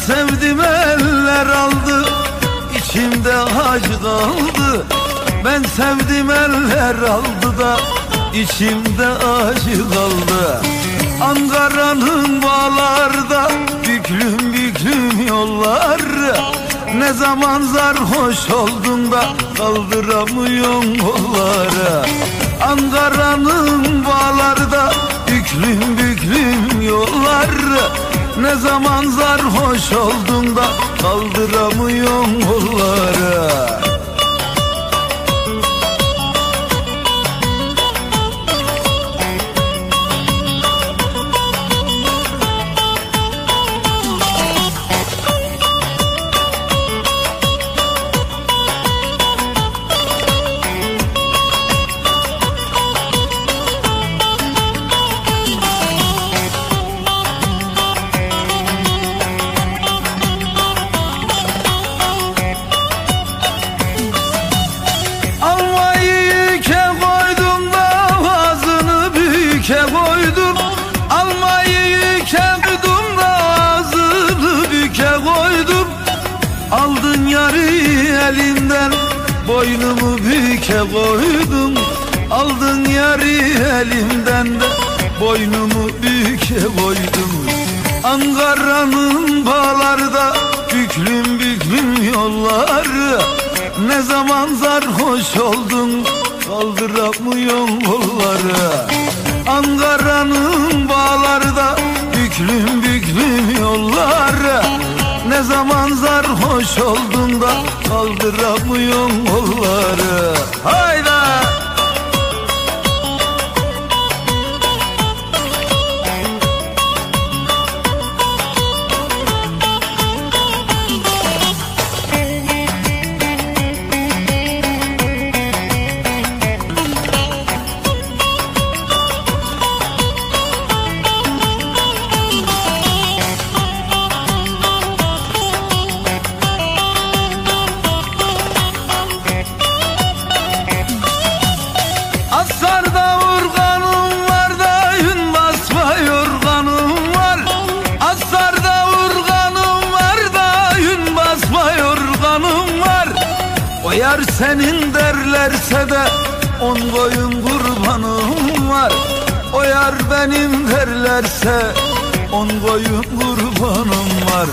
sevdim eller aldı, içimde acı kaldı. Ben sevdim eller aldı da içimde acı kaldı. Ankara'nın bağlarda büklüm büklüm yollar. Ne zaman sarhoş oldun da kaldıramıyorsun kolları. Ankara'nın bağlarda büklüm büklüm yollar. Ne zaman sarhoş oldun da kaldıramıyorsun kolları. Aldın yarı elimden, boynumu büke koydum. Aldın yarı elimden de boynumu büke koydum. Ankara'nın bağlarda büklüm büklüm yollar. Ne zaman sarhoş oldun kaldıramıyorsun kolları. Ankara'nın bağlarda büklüm büklüm yollar. Ne zaman sarhoş oldun da kaldıramıyorsun kolları. Hayda! Yar senin derlerse de 10 koyun kurbanım var. O yar benim derlerse 10 koyun kurbanım var.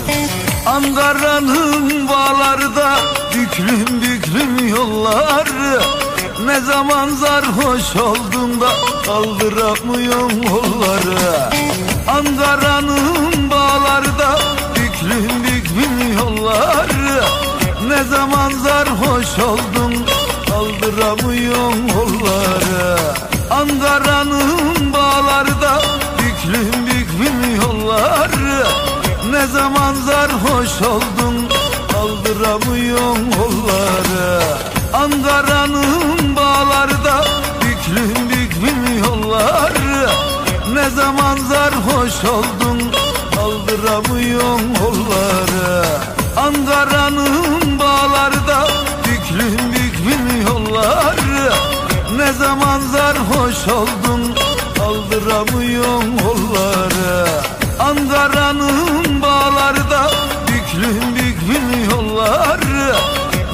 Ankara'nın bağlarda büklüm büklüm yollar. Ne zaman sarhoş oldun da kaldıramıyorsun kolları. Ankara'nın bağlarda büklüm büklüm yollar. Ne zaman sarhoş oldun kaldıramıyorsun kolları. Ankara'nın bağlarda büklüm büklüm yollar. Ne zaman sarhoş oldun kaldıramıyorsun kolları. Ankara'nın bağlarda büklüm büklüm yollar. Ne zaman sarhoş oldun kaldıramıyorsun kolları. Ankara'nın bağlarda büklüm büklüm yollar. Ne zaman sarhoş oldun kaldıramıyorsun kolları. Ankara'nın bağlarda büklüm büklüm yollar.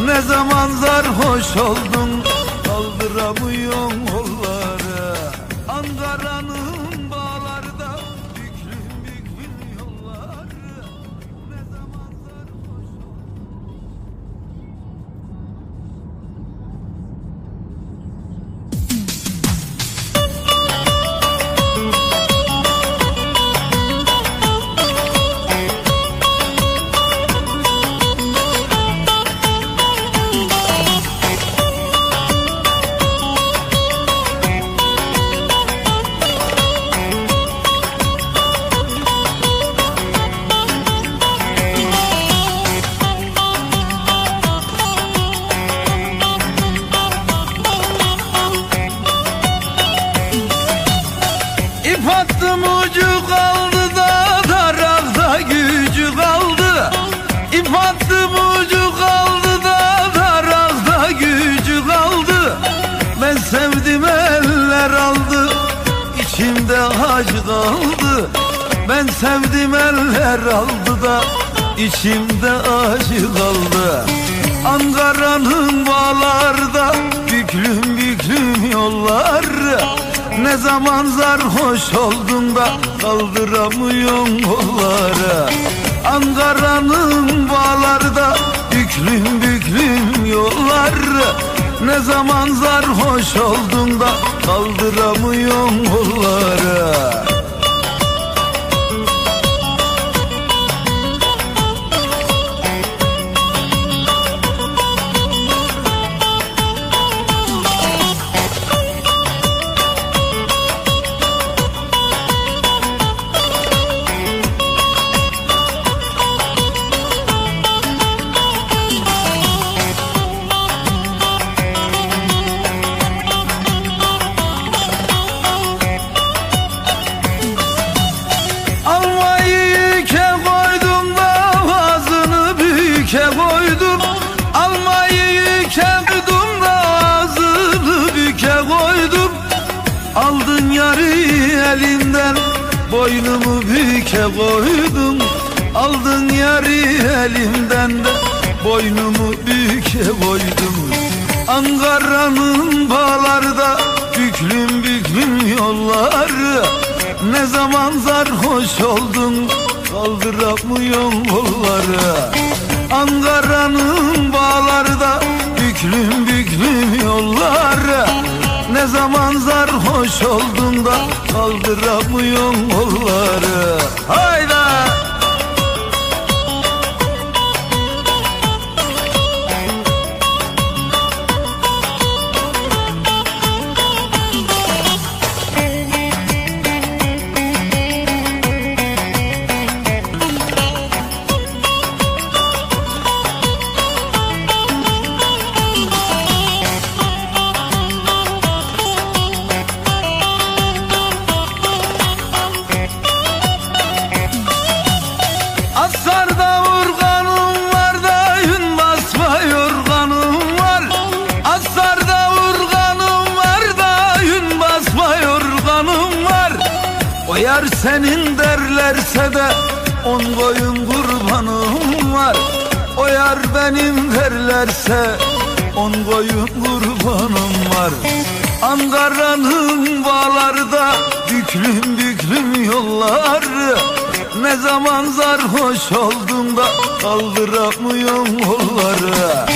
Ne zaman sarhoş oldun kaldıramıyorsun kolları. Ankara'nın bağlarda büklüm büklüm yollar. Ne zaman sarhoş İp attım ucu kaldı da tarakta gücü kaldı. İp attım ucu kaldı da tarakta gücü kaldı. Ben sevdim eller aldı, içimde acı kaldı. Ben sevdim eller aldı da içimde acı kaldı. Ankara'nın bağlarda büklüm büklüm yollar. Ne zaman sarhoş oldun da kaldıramıyorsun kolları. Ankara'nın bağlarda büklüm büklüm yollar. Ne zaman sarhoş oldun da kaldıramıyorsun kolları. Büke koydum, almayı yüke koydum da ağzını büke koydum. Aldın yarı elimden, boynumu büke koydum. Aldın yarı elimden de boynumu büke koydum. Ankara'nın bağlarda büklüm büklüm yolları. Ne zaman sarhoş oldun kaldıramıyorsun kolları. Ankara'nın bağlarda büklüm büklüm yolları. Ne zaman sarhoş oldun da kaldıramıyorsun kolları. Hayda! Asarda vurganım var da yün basma yorganım var. Asarda vurganım var da yün basma yorganım var. O yar senin derlerse de 10 koyun kurbanım var. O yar benim derlerse 10 koyun kurbanım var. Ankara'nın bağlarda büklüm büklüm yollar. Ne zaman sarhoş oldun da kaldıramıyorsun kolları.